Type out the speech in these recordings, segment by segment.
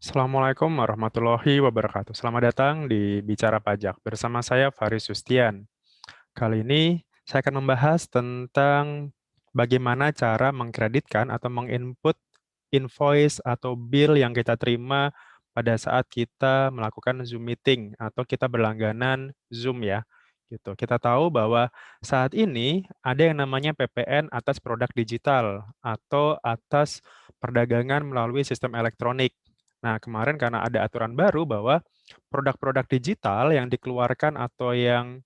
Assalamualaikum warahmatullahi wabarakatuh. Selamat datang di Bicara Pajak bersama saya Faris Sustian. Kali ini saya akan membahas tentang bagaimana cara mengkreditkan atau menginput invoice atau bill yang kita terima pada saat kita melakukan Zoom meeting atau kita berlangganan Zoom ya. Gitu. Kita tahu bahwa saat ini ada yang namanya PPN atas produk digital atau atas perdagangan melalui sistem elektronik. Nah, kemarin karena ada aturan baru bahwa produk-produk digital yang dikeluarkan atau yang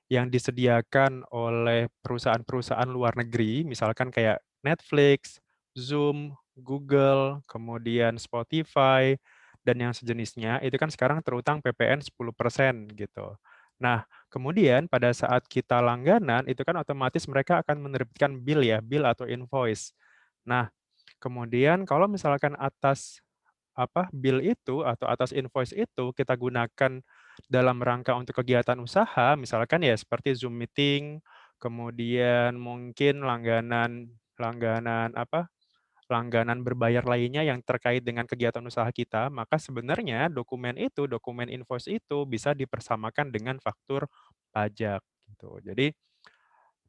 disediakan oleh perusahaan-perusahaan luar negeri, misalkan kayak Netflix, Zoom, Google, kemudian Spotify, dan yang sejenisnya, itu kan sekarang terutang PPN 10% gitu. Nah, kemudian pada saat kita langganan, itu kan otomatis mereka akan menerbitkan bill ya, bill atau invoice. Nah, kemudian kalau misalkan atas bill itu atau atas invoice itu kita gunakan dalam rangka untuk kegiatan usaha, misalkan ya seperti Zoom meeting, kemudian mungkin langganan langganan langganan berbayar lainnya yang terkait dengan kegiatan usaha kita, maka sebenarnya dokumen itu, dokumen invoice itu bisa dipersamakan dengan faktur pajak gitu. Jadi,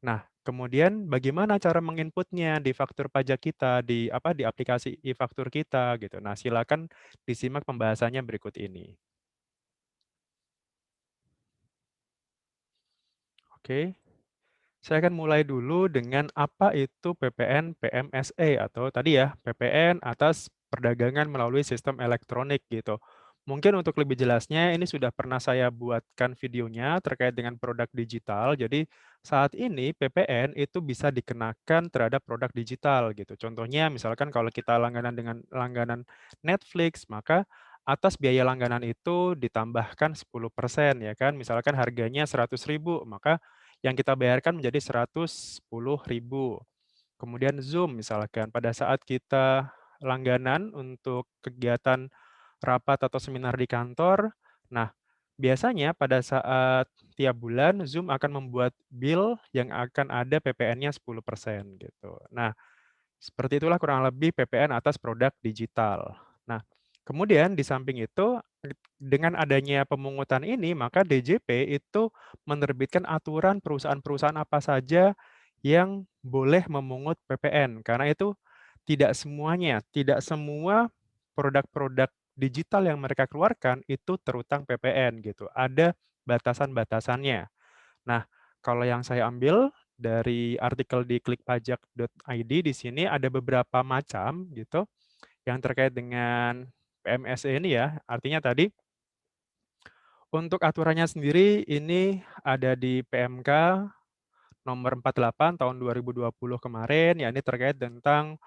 nah, kemudian bagaimana cara menginputnya di faktur pajak kita, di aplikasi e-faktur kita gitu. Nah, silakan disimak pembahasannya berikut ini. Oke, saya akan mulai dulu dengan apa itu PPN PMSE atau tadi ya, PPN atas perdagangan melalui sistem elektronik gitu. Mungkin untuk lebih jelasnya ini sudah pernah saya buatkan videonya terkait dengan produk digital. Jadi saat ini PPN itu bisa dikenakan terhadap produk digital gitu. Contohnya misalkan kalau kita langganan dengan langganan Netflix, maka atas biaya langganan itu ditambahkan 10% ya kan. Misalkan harganya 100.000, maka yang kita bayarkan menjadi 110.000. Kemudian Zoom misalkan pada saat kita langganan untuk kegiatan rapat atau seminar di kantor, nah biasanya pada saat tiap bulan Zoom akan membuat bill yang akan ada PPN-nya 10% gitu. Nah, seperti itulah kurang lebih PPN atas produk digital. Nah, kemudian di samping itu, dengan adanya pemungutan ini, maka DJP itu menerbitkan aturan perusahaan-perusahaan apa saja yang boleh memungut PPN. Karena itu tidak semuanya, tidak semua produk-produk digital yang mereka keluarkan itu terutang PPN gitu. Ada batasan-batasannya. Nah, kalau yang saya ambil dari artikel di klikpajak.id di sini ada beberapa macam gitu yang terkait dengan PMSE ini ya. Artinya tadi untuk aturannya sendiri ini ada di PMK nomor 48 tahun 2020 kemarin, ya ini terkait tentang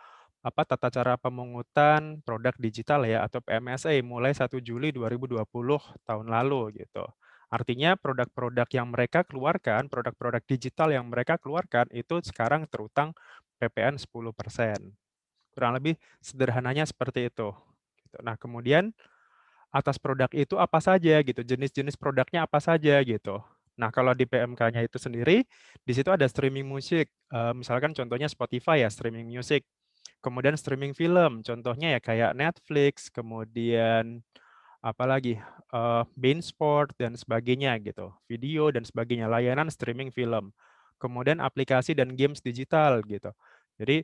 tata cara pemungutan produk digital ya atau PMSE mulai 1 Juli 2020 tahun lalu gitu. Artinya produk-produk yang mereka keluarkan, produk-produk digital yang mereka keluarkan itu sekarang terutang PPN 10%. Kurang lebih sederhananya seperti itu. Gitu. Nah, kemudian atas produk itu apa saja gitu, jenis-jenis produknya apa saja gitu. Nah, kalau di PMK-nya itu sendiri, di situ ada streaming musik, misalkan contohnya Spotify ya, streaming music. Kemudian streaming film, contohnya ya kayak Netflix, kemudian apalagi, beIN Sport dan sebagainya gitu, video dan sebagainya, layanan streaming film. Kemudian aplikasi dan games digital gitu. Jadi,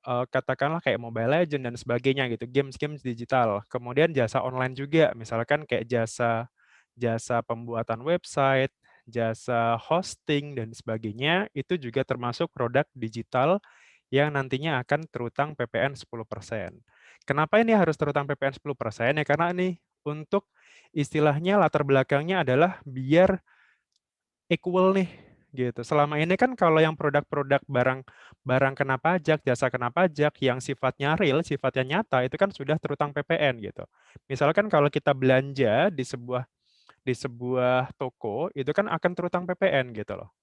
katakanlah kayak Mobile Legends dan sebagainya gitu, games-games digital. Kemudian jasa online juga, misalkan kayak jasa jasa pembuatan website, jasa hosting dan sebagainya, itu juga termasuk produk digital yang nantinya akan terutang PPN 10%. Kenapa ini harus terutang PPN 10%? Ya karena ini untuk istilahnya latar belakangnya adalah biar equal nih, gitu. Selama ini kan kalau yang produk-produk barang barang kena pajak, jasa kena pajak yang sifatnya real, sifatnya nyata, itu kan sudah terutang PPN gitu. Misalkan kalau kita belanja di sebuah toko, itu kan akan terutang PPN gitu loh.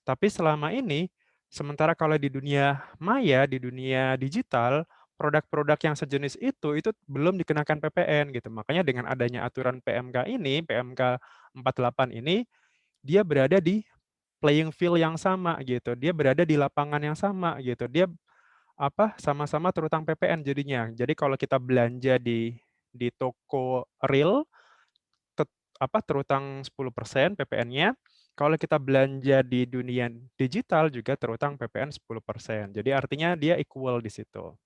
Tapi selama ini, sementara kalau di dunia maya, di dunia digital, produk-produk yang sejenis itu belum dikenakan PPN gitu. Makanya dengan adanya aturan PMK ini, PMK 48 ini, dia berada di playing field yang sama gitu. Dia berada di lapangan yang sama gitu. Dia sama-sama terutang PPN jadinya. Jadi kalau kita belanja di toko real tet terutang 10% PPN-nya, kalau kita belanja di dunia digital juga terutang PPN 10%. Jadi artinya dia equal di situ.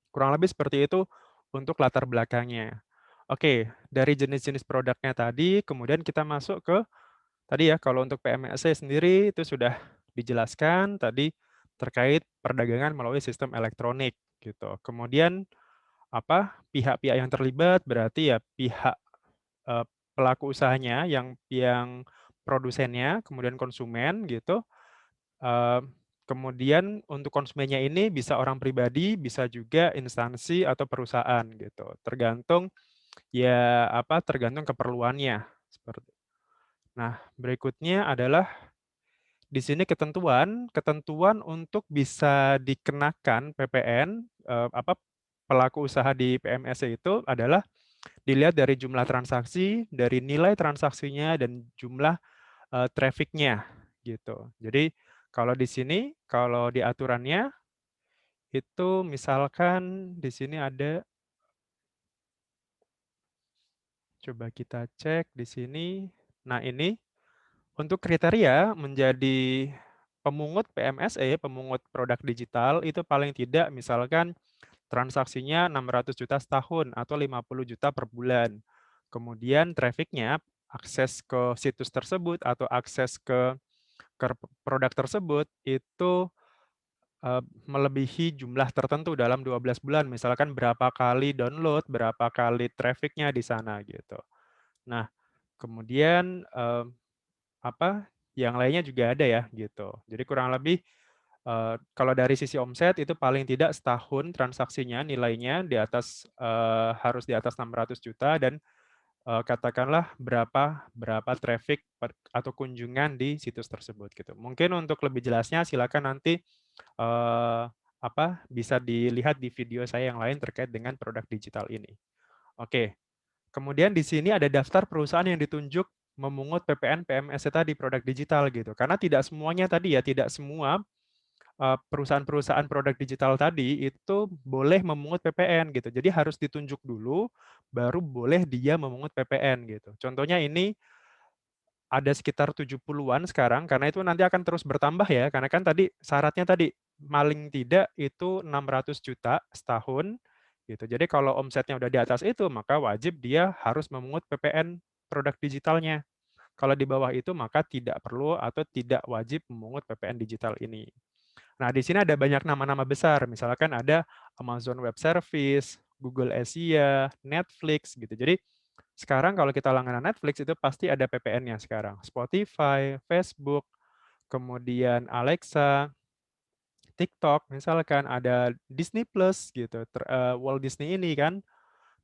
Kurang lebih seperti itu untuk latar belakangnya. Oke, dari jenis-jenis produknya tadi, kemudian kita masuk ke tadi ya, kalau untuk PMSE sendiri itu sudah dijelaskan tadi terkait perdagangan melalui sistem elektronik gitu. Kemudian pihak-pihak yang terlibat berarti ya pihak, eee, pelaku usahanya yang produsennya, kemudian konsumen gitu, eee, kemudian untuk konsumennya ini bisa orang pribadi, bisa juga instansi atau perusahaan gitu, tergantung tergantung keperluannya, nah, berikutnya adalah di sini ketentuan untuk bisa dikenakan PPN, pelaku usaha di PMSE itu adalah dilihat dari jumlah transaksi, dari nilai transaksinya, dan jumlah, traffic-nya, gitu. Jadi, kalau di sini, kalau di aturannya, itu misalkan di sini ada, coba kita cek di sini. Nah ini, untuk kriteria menjadi pemungut PMSE, pemungut produk digital, itu paling tidak misalkan transaksinya 600 juta setahun atau 50 juta per bulan. Kemudian traffic-nya, akses ke situs tersebut atau akses ke produk tersebut itu, melebihi jumlah tertentu dalam 12 bulan, misalkan berapa kali download, berapa kali traffic-nya di sana gitu. Nah, kemudian, yang lainnya juga ada ya gitu. Jadi kurang lebih, kalau dari sisi omset itu paling tidak setahun transaksinya nilainya harus di atas 600 juta dan, katakanlah berapa berapa traffic atau kunjungan di situs tersebut gitu. Mungkin untuk lebih jelasnya silakan nanti, bisa dilihat di video saya yang lain terkait dengan produk digital ini. Oke, kemudian di sini ada daftar perusahaan yang ditunjuk memungut PPN PMSE tadi produk digital gitu. Karena tidak semuanya tadi ya, tidak semua perusahaan-perusahaan produk digital tadi itu boleh memungut PPN gitu. Jadi harus ditunjuk dulu, baru boleh dia memungut PPN gitu. Contohnya ini ada sekitar 70-an sekarang, karena itu nanti akan terus bertambah ya, karena kan tadi syaratnya tadi, paling tidak itu 600 juta setahun, gitu. Jadi kalau omsetnya udah di atas itu, maka wajib dia harus memungut PPN produk digitalnya. Kalau di bawah itu, maka tidak perlu atau tidak wajib memungut PPN digital ini. Nah, di sini ada banyak nama-nama besar, misalkan ada Amazon Web Service, Google Asia, Netflix gitu. Jadi sekarang kalau kita langganan Netflix itu pasti ada PPN-nya sekarang. Spotify, Facebook, kemudian Alexa, TikTok, misalkan ada Disney Plus gitu, Walt Disney ini kan,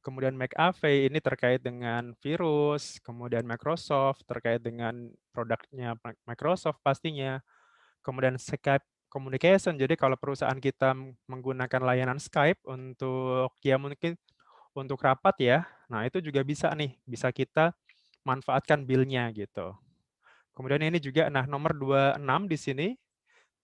kemudian McAfee ini terkait dengan virus, kemudian Microsoft terkait dengan produknya Microsoft pastinya. Kemudian Skype Communication, jadi kalau perusahaan kita menggunakan layanan Skype untuk ya mungkin untuk rapat ya, nah itu juga bisa nih, bisa kita manfaatkan bill-nya gitu. Kemudian ini juga, nah nomor 26 di sini,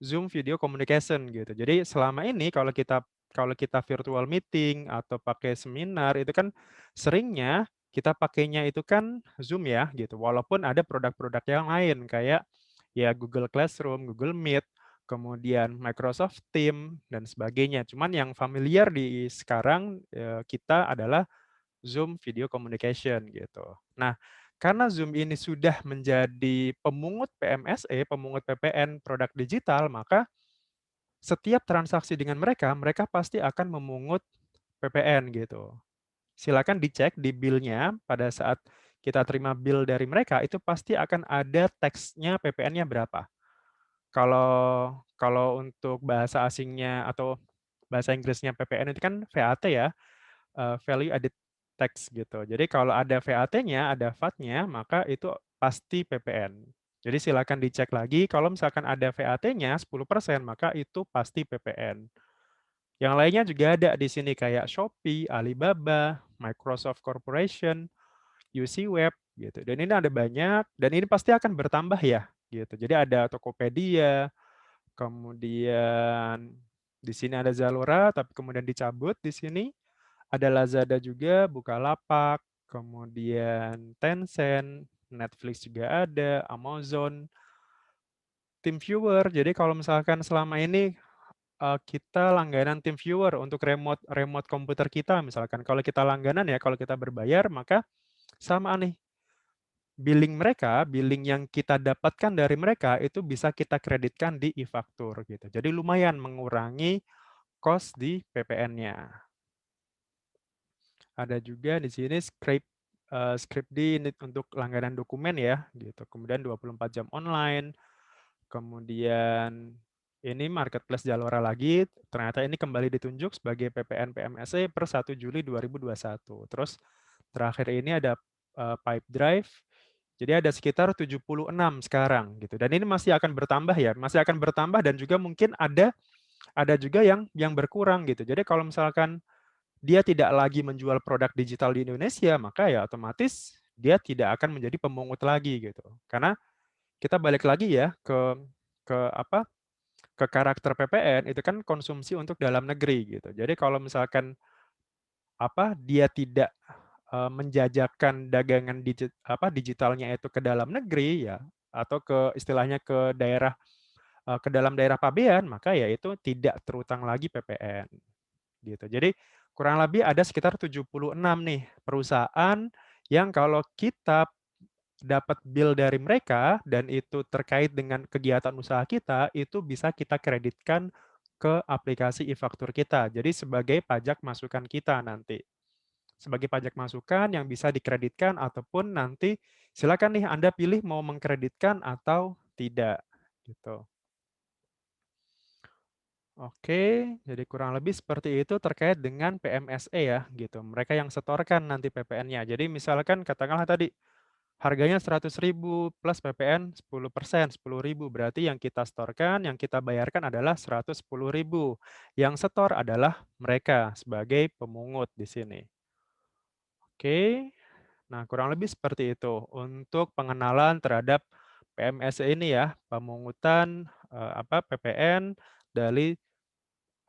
Zoom Video Communication gitu. Jadi selama ini kalau kita virtual meeting atau pakai seminar itu kan seringnya kita pakainya itu kan Zoom ya gitu. Walaupun ada produk-produk yang lain kayak ya Google Classroom, Google Meet, kemudian Microsoft Teams dan sebagainya. Cuman yang familiar di sekarang kita adalah Zoom Video Communication gitu. Nah, karena Zoom ini sudah menjadi pemungut PMSE, pemungut PPN produk digital, maka setiap transaksi dengan mereka, mereka pasti akan memungut PPN gitu. Silakan dicek di bill-nya pada saat kita terima bill dari mereka, itu pasti akan ada teksnya PPN-nya berapa. Kalau kalau untuk bahasa asingnya atau bahasa Inggrisnya PPN itu kan VAT ya, value added tax gitu. Jadi kalau ada VAT-nya, ada VAT-nya, maka itu pasti PPN. Jadi silakan dicek lagi, kalau misalkan ada VAT-nya 10%, maka itu pasti PPN. Yang lainnya juga ada di sini kayak Shopee, Alibaba, Microsoft Corporation, UC Web gitu. Dan ini ada banyak dan ini pasti akan bertambah ya gitu. Jadi ada Tokopedia, kemudian di sini ada Zalora tapi kemudian dicabut di sini. Ada Lazada juga, Bukalapak, kemudian Tencent, Netflix juga ada, Amazon, TeamViewer. Jadi kalau misalkan selama ini kita langganan TeamViewer untuk remote remote komputer kita misalkan, kalau kita langganan ya, kalau kita berbayar maka sama nih, billing mereka, billing yang kita dapatkan dari mereka itu bisa kita kreditkan di e-faktur gitu. Jadi lumayan mengurangi cost di PPN-nya. Ada juga di sini Scripd untuk langganan dokumen ya gitu. Kemudian 24 jam online. Kemudian ini marketplace Jalora lagi, ternyata ini kembali ditunjuk sebagai PPN PMSE per 1 Juli 2021. Terus terakhir ini ada Pipedrive. Jadi ada sekitar 76 sekarang gitu. Dan ini masih akan bertambah ya, masih akan bertambah dan juga mungkin ada juga yang berkurang gitu. Jadi kalau misalkan dia tidak lagi menjual produk digital di Indonesia, maka ya otomatis dia tidak akan menjadi pemungut lagi gitu. Karena kita balik lagi ya ke apa? Ke karakter PPN itu kan konsumsi untuk dalam negeri gitu. Jadi kalau misalkan dia tidak menjajakan dagangan digitalnya itu ke dalam negeri ya atau ke istilahnya ke dalam daerah pabean, maka ya itu tidak terutang lagi PPN gitu. Jadi kurang lebih ada sekitar 76 nih perusahaan yang kalau kita dapat bill dari mereka dan itu terkait dengan kegiatan usaha kita, itu bisa kita kreditkan ke aplikasi e-faktur kita. Jadi sebagai pajak masukan kita nanti. Sebagai pajak masukan yang bisa dikreditkan ataupun nanti silakan nih Anda pilih mau mengkreditkan atau tidak gitu. Oke, jadi kurang lebih seperti itu terkait dengan PMSE ya gitu. Mereka yang setorkan nanti PPN-nya. Jadi misalkan katakanlah tadi harganya 100.000 plus PPN 10%, 10.000. Berarti yang kita setorkan, yang kita bayarkan adalah 110.000. Yang setor adalah mereka sebagai pemungut di sini. Oke. Nah, kurang lebih seperti itu untuk pengenalan terhadap PMSE ini ya, pemungutan PPN dari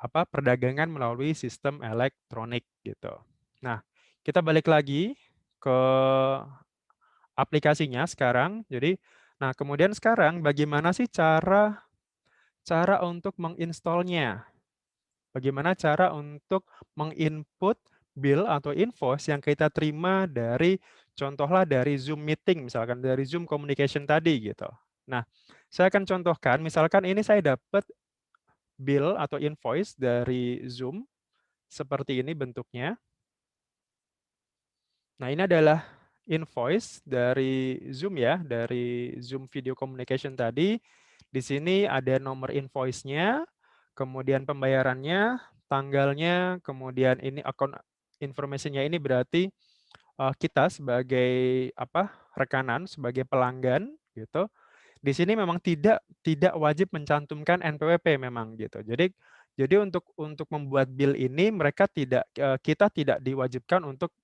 perdagangan melalui sistem elektronik gitu. Nah, kita balik lagi ke aplikasinya sekarang. Jadi, nah kemudian sekarang bagaimana sih cara cara untuk menginstalnya? Bagaimana cara untuk menginput bill atau invoice yang kita terima dari contohlah dari Zoom meeting, misalkan dari Zoom communication tadi gitu. Nah, saya akan contohkan, misalkan ini saya dapat bill atau invoice dari Zoom, seperti ini bentuknya. Nah, ini adalah invoice dari Zoom ya, dari Zoom Video Communication tadi. Di sini ada nomor invoice-nya, kemudian pembayarannya, tanggalnya, kemudian ini account information-nya ini berarti kita sebagai rekanan, sebagai pelanggan gitu. Di sini memang tidak tidak wajib mencantumkan NPWP memang gitu. Jadi untuk membuat bill ini mereka tidak kita tidak diwajibkan untuk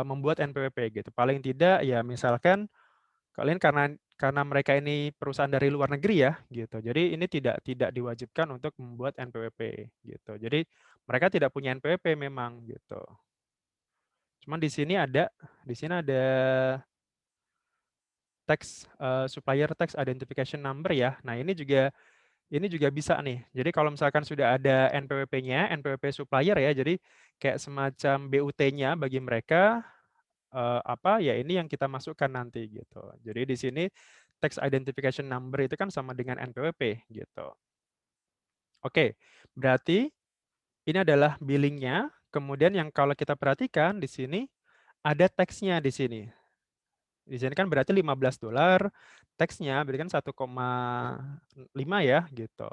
membuat NPWP gitu. Paling tidak ya misalkan kalian karena mereka ini perusahaan dari luar negeri ya gitu. Jadi ini tidak diwajibkan untuk membuat NPWP gitu. Jadi mereka tidak punya NPWP memang gitu. Cuman di sini ada supplier tax identification number ya. Nah, ini juga bisa nih. Jadi kalau misalkan sudah ada NPWP-nya, NPWP supplier ya, jadi kayak semacam BUT-nya bagi mereka ya ini yang kita masukkan nanti gitu. Jadi di sini tax identification number itu kan sama dengan NPWP gitu. Oke, berarti ini adalah billing-nya. Kemudian yang kalau kita perhatikan di sini ada tax-nya di sini. Di sini kan berarti $15, tax-nya berarti kan 1,5 ya gitu.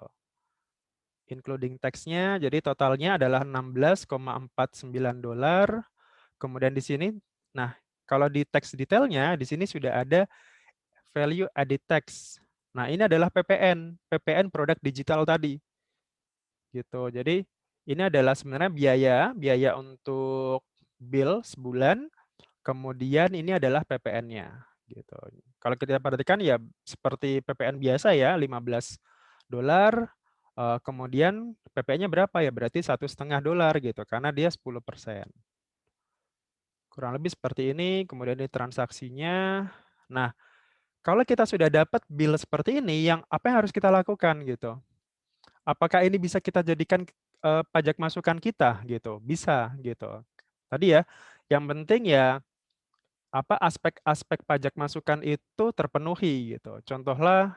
Including tax-nya, jadi totalnya adalah $16,49. Kemudian di sini, nah kalau di tax detailnya, di sini sudah ada value added tax. Nah ini adalah PPN produk digital tadi, gitu. Jadi ini adalah sebenarnya biaya untuk bill sebulan. Kemudian ini adalah PPN-nya, gitu. Kalau kita perhatikan ya seperti PPN biasa ya, $15 Kemudian PPN-nya berapa ya? Berarti $1,5 gitu, karena dia 10%. Kurang lebih seperti ini, kemudian ini transaksinya. Nah, kalau kita sudah dapat bill seperti ini, apa yang harus kita lakukan gitu? Apakah ini bisa kita jadikan, pajak masukan kita gitu? Bisa gitu. Tadi ya, yang penting ya aspek-aspek pajak masukan itu terpenuhi gitu. Contohlah,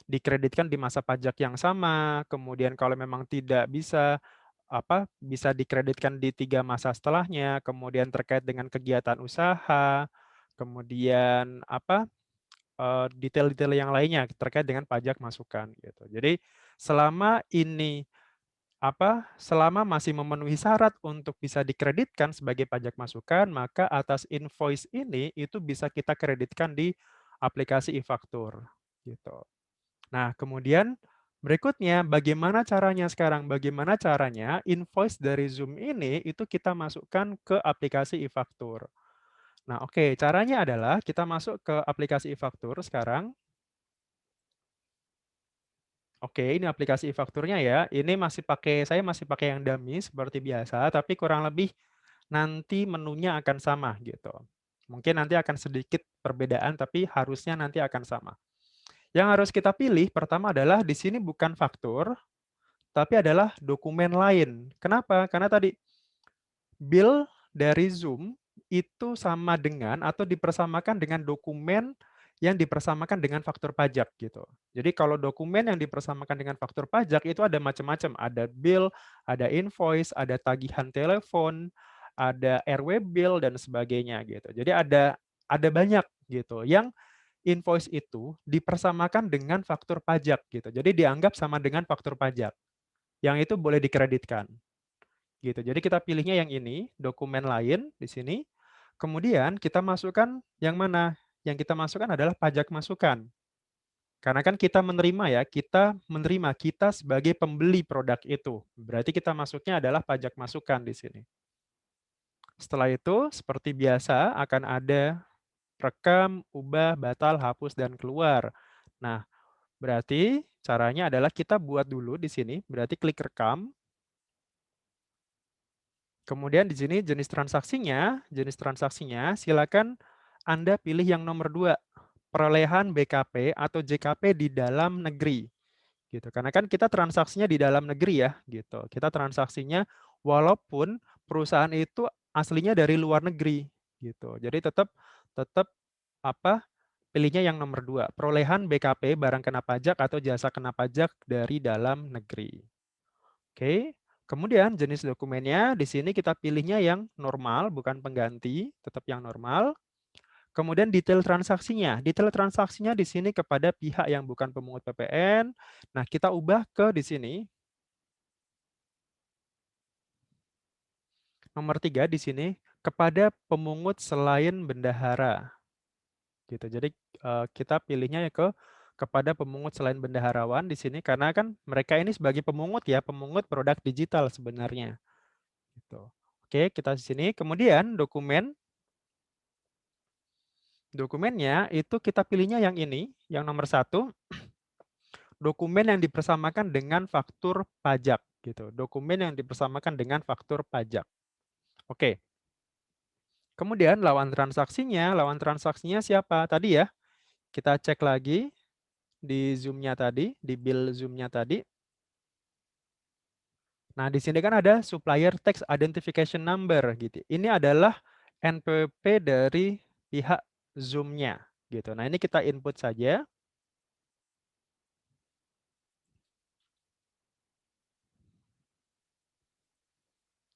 dikreditkan di masa pajak yang sama, kemudian kalau memang tidak bisa, bisa dikreditkan di 3 masa setelahnya, kemudian terkait dengan kegiatan usaha, kemudian detail-detail yang lainnya terkait dengan pajak masukan gitu. Jadi selama ini selama masih memenuhi syarat untuk bisa dikreditkan sebagai pajak masukan, maka atas invoice ini itu bisa kita kreditkan di aplikasi e-faktur, gitu. Nah, kemudian berikutnya bagaimana caranya sekarang? Bagaimana caranya invoice dari Zoom ini itu kita masukkan ke aplikasi e-faktur. Nah, oke, caranya adalah kita masuk ke aplikasi e-faktur sekarang. Oke, ini aplikasi e-fakturnya ya. Saya masih pakai yang dummy seperti biasa, tapi kurang lebih nanti menunya akan sama gitu. Mungkin nanti akan sedikit perbedaan, tapi harusnya nanti akan sama. Yang harus kita pilih pertama adalah di sini bukan faktur, tapi adalah dokumen lain. Kenapa? Karena tadi bill dari Zoom itu sama dengan atau dipersamakan dengan dokumen yang dipersamakan dengan faktur pajak gitu. Jadi kalau dokumen yang dipersamakan dengan faktur pajak itu ada macam-macam, ada bill, ada invoice, ada tagihan telepon, ada RW bill dan sebagainya gitu. Jadi ada banyak gitu yang invoice itu dipersamakan dengan faktur pajak gitu. Jadi dianggap sama dengan faktur pajak. Yang itu boleh dikreditkan gitu. Jadi kita pilihnya yang ini, dokumen lain di sini. Kemudian kita masukkan yang mana? Yang kita masukkan adalah pajak masukan. Karena kan kita menerima ya, kita sebagai pembeli produk itu. Berarti kita masuknya adalah pajak masukan di sini. Setelah itu, seperti biasa akan ada rekam, ubah, batal, hapus, dan keluar. Nah, berarti caranya adalah kita buat dulu di sini, berarti klik rekam. Kemudian di sini jenis transaksinya silakan Anda pilih yang nomor 2, perolehan BKP atau JKP di dalam negeri. Gitu. Karena kan kita transaksinya di dalam negeri ya, gitu. Kita transaksinya walaupun perusahaan itu aslinya dari luar negeri, gitu. Jadi tetap tetap apa pilihnya yang nomor 2, perolehan BKP barang kena pajak atau jasa kena pajak dari dalam negeri. Oke. Kemudian jenis dokumennya di sini kita pilihnya yang normal, bukan pengganti, tetap yang normal. Kemudian detail transaksinya. Detail transaksinya di sini kepada pihak yang bukan pemungut PPN. Nah, kita ubah ke di sini. Nomor 3 di sini kepada pemungut selain bendahara. Gitu. Jadi kita pilihnya ya kepada pemungut selain bendaharawan di sini karena kan mereka ini sebagai pemungut ya, pemungut produk digital sebenarnya. Gitu. Oke, kita di sini. Kemudian dokumennya itu kita pilihnya yang ini, yang nomor 1, dokumen yang dipersamakan dengan faktur pajak gitu. Dokumen yang dipersamakan dengan faktur pajak. Oke. Kemudian lawan transaksinya siapa? Tadi ya, kita cek lagi di Zoom-nya tadi, di bill Zoom-nya tadi. Nah, di sini kan ada supplier tax identification number gitu. Ini adalah NPWP dari pihak Zoom-nya gitu. Nah, ini kita input saja.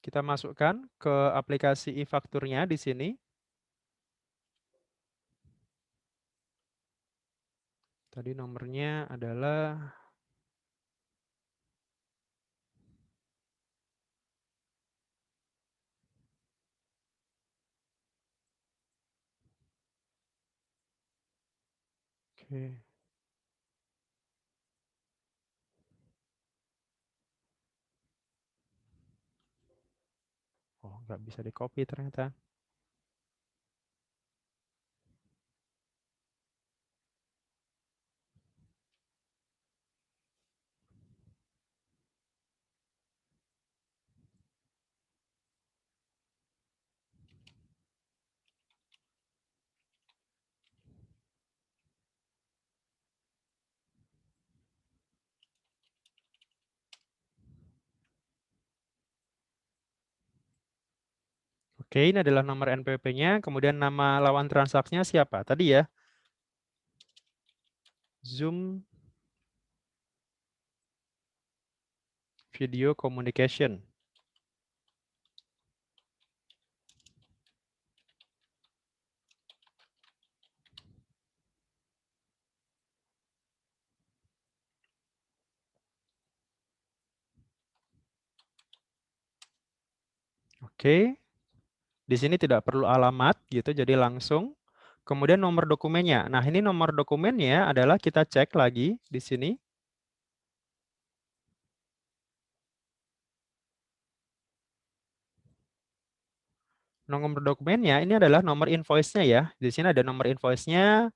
Kita masukkan ke aplikasi e-fakturnya di sini. Tadi nomornya adalah oke. Oh, nggak bisa di-copy ternyata. Oke, ini adalah nomor NPWP-nya, kemudian nama lawan transaksinya siapa? Tadi ya, Zoom Video Communication. Oke, di sini tidak perlu alamat gitu, jadi langsung. Kemudian nomor dokumennya. Nah, ini nomor dokumennya adalah kita cek lagi di sini. Nomor dokumennya ini adalah nomor invoice-nya ya. Di sini ada nomor invoice-nya.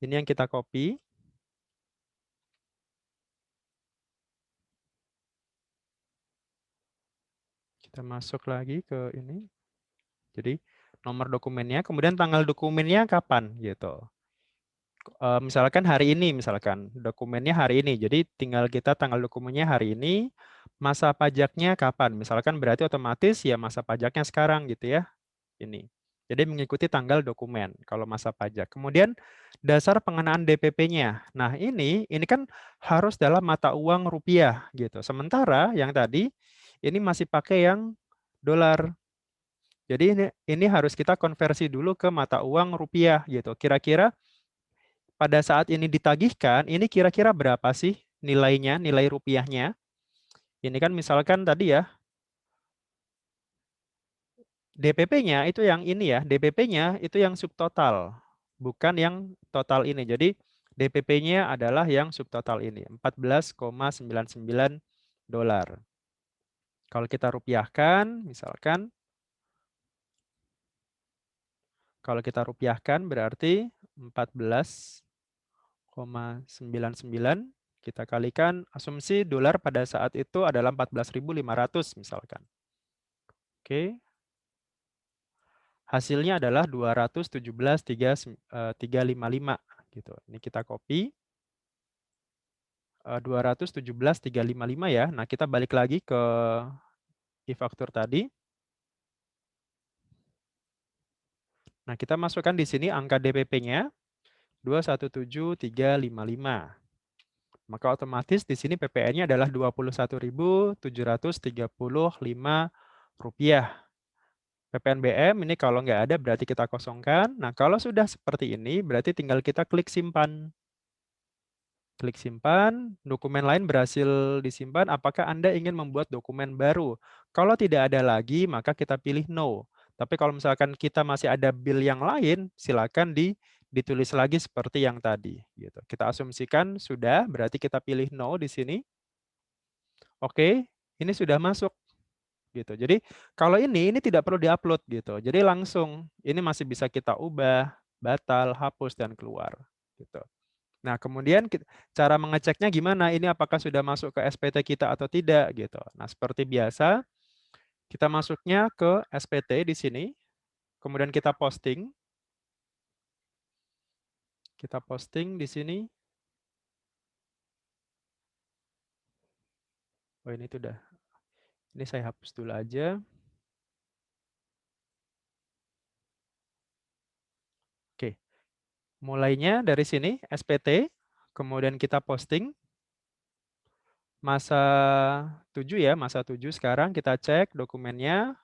Ini yang kita copy. Kita masuk lagi ke ini. Jadi nomor dokumennya, kemudian tanggal dokumennya kapan gitu. Misalkan hari ini, misalkan dokumennya hari ini. Jadi tinggal kita tanggal dokumennya hari ini, masa pajaknya kapan. Misalkan berarti otomatis ya masa pajaknya sekarang gitu ya. Ini. Jadi mengikuti tanggal dokumen kalau masa pajak. Kemudian dasar pengenaan DPP-nya. Nah, ini kan harus dalam mata uang rupiah gitu. Sementara yang tadi ini masih pakai yang dolar. Jadi ini harus kita konversi dulu ke mata uang rupiah gitu. Kira-kira pada saat ini ditagihkan, ini kira-kira berapa sih nilainya, nilai rupiahnya? Ini kan misalkan tadi ya, DPP-nya itu yang ini ya, DPP-nya itu yang subtotal, bukan yang total ini. Jadi DPP-nya adalah yang subtotal ini, 14,99 dolar. Kalau kita rupiahkan, misalkan, kalau kita rupiahkan berarti 14,99 kita kalikan asumsi dolar pada saat itu adalah 14.500 misalkan. Oke, hasilnya adalah 217.355 gitu. Ini kita copy 217.355 ya. Nah, kita balik lagi ke e-faktur tadi. Nah, kita masukkan di sini angka DPP-nya 217.355. Maka otomatis di sini PPN-nya adalah Rp21.735. PPNBM ini kalau nggak ada berarti kita kosongkan. Nah, kalau sudah seperti ini berarti tinggal kita klik simpan. Klik simpan, dokumen lain berhasil disimpan. Apakah Anda ingin membuat dokumen baru? Kalau tidak ada lagi, maka kita pilih no. Tapi kalau misalkan kita masih ada bill yang lain, silakan ditulis lagi seperti yang tadi. Gitu. Kita asumsikan sudah, berarti kita pilih no di sini. Oke, ini sudah masuk. Gitu. Jadi kalau ini tidak perlu diupload gitu. Jadi langsung ini masih bisa kita ubah, batal, hapus dan keluar. Gitu. Nah, kemudian cara mengeceknya gimana? Ini apakah sudah masuk ke SPT kita atau tidak gitu. Nah, seperti biasa kita masuknya ke SPT di sini, kemudian kita posting. Kita posting di sini. Oh, ini sudah. Ini saya hapus dulu aja. Oke. Mulainya dari sini SPT, kemudian kita posting masa 7 ya, masa 7 sekarang kita cek dokumennya.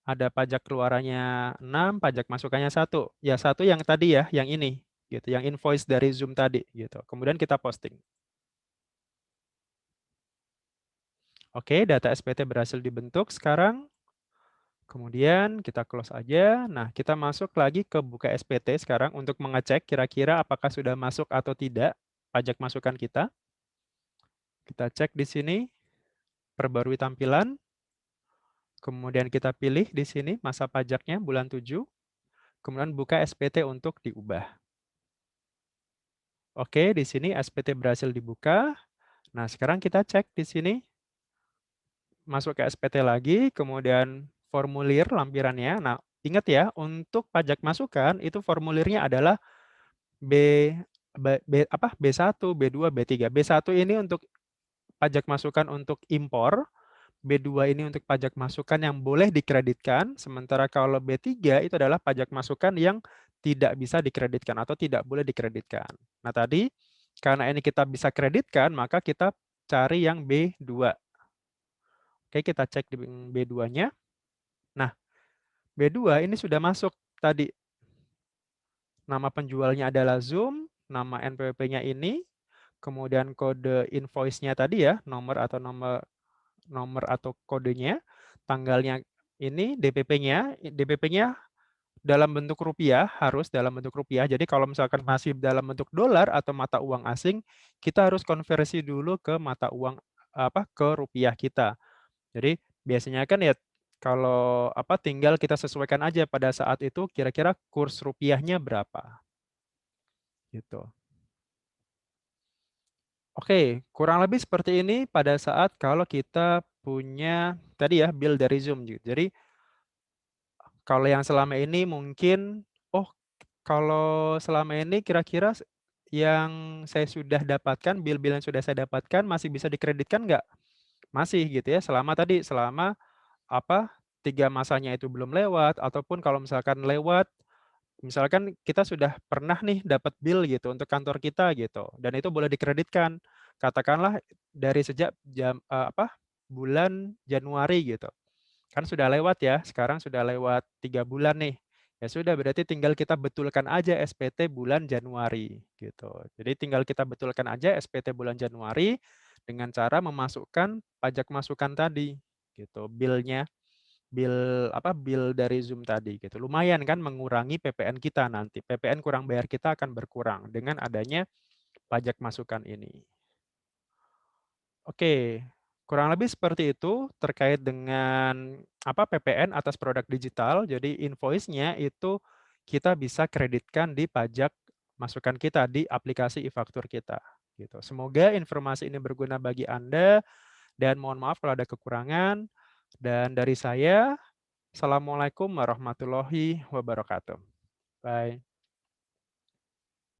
Ada pajak keluarannya 6, pajak masukannya 1. Ya 1 yang tadi ya, yang ini gitu, yang invoice dari Zoom tadi gitu. Kemudian kita posting. Oke, data SPT berhasil dibentuk sekarang. Kemudian kita close aja. Nah, kita masuk lagi ke buka SPT sekarang untuk mengecek kira-kira apakah sudah masuk atau tidak pajak masukan kita. Kita cek di sini, perbarui tampilan. Kemudian kita pilih di sini masa pajaknya bulan 7. Kemudian buka SPT untuk diubah. Oke, di sini SPT berhasil dibuka. Nah, sekarang kita cek di sini, masuk ke SPT lagi, kemudian formulir lampirannya. Nah, ingat ya, untuk pajak masukan itu formulirnya adalah B, B1, B2, B3. B1 ini untuk pajak masukan untuk impor, B2 ini untuk pajak masukan yang boleh dikreditkan, sementara kalau B3 itu adalah pajak masukan yang tidak bisa dikreditkan atau tidak boleh dikreditkan. Nah tadi, karena ini kita bisa kreditkan, maka kita cari yang B2. Oke, kita cek di B2-nya. Nah, B2 ini sudah masuk tadi. Nama penjualnya adalah Zoom, nama NPWP-nya ini, kemudian kode invoice-nya tadi ya, nomor nomor atau kodenya, tanggalnya ini, DPP-nya dalam bentuk rupiah, harus dalam bentuk rupiah. Jadi kalau misalkan masih dalam bentuk dolar atau mata uang asing, kita harus konversi dulu ke mata uang ke rupiah kita. Jadi biasanya kan ya kalau tinggal kita sesuaikan aja pada saat itu kira-kira kurs rupiahnya berapa gitu. Oke, kurang lebih seperti ini pada saat kalau kita punya tadi ya bill dari Zoom gitu. Jadi kalau yang selama ini mungkin, oh kalau selama ini kira-kira yang saya sudah dapatkan, bill-bill yang sudah saya dapatkan masih bisa dikreditkan nggak? Masih gitu ya, selama 3 masanya itu belum lewat, ataupun kalau misalkan lewat, misalkan kita sudah pernah nih dapat bill gitu untuk kantor kita gitu, dan itu boleh dikreditkan. Katakanlah dari sejak bulan Januari gitu. Kan sudah lewat ya, sekarang sudah lewat 3 bulan nih. Ya sudah berarti tinggal kita betulkan aja SPT bulan Januari gitu. Jadi tinggal kita betulkan aja SPT bulan Januari dengan cara memasukkan pajak masukan tadi gitu, bill dari Zoom tadi gitu. Lumayan kan mengurangi PPN kita nanti, PPN kurang bayar kita akan berkurang dengan adanya pajak masukan ini. Oke, kurang lebih seperti itu terkait dengan PPN atas produk digital. Jadi invoice-nya itu kita bisa kreditkan di pajak masukan kita di aplikasi e-faktur kita, gitu. Semoga informasi ini berguna bagi Anda dan mohon maaf kalau ada kekurangan. Dan dari saya, assalamualaikum warahmatullahi wabarakatuh. Bye.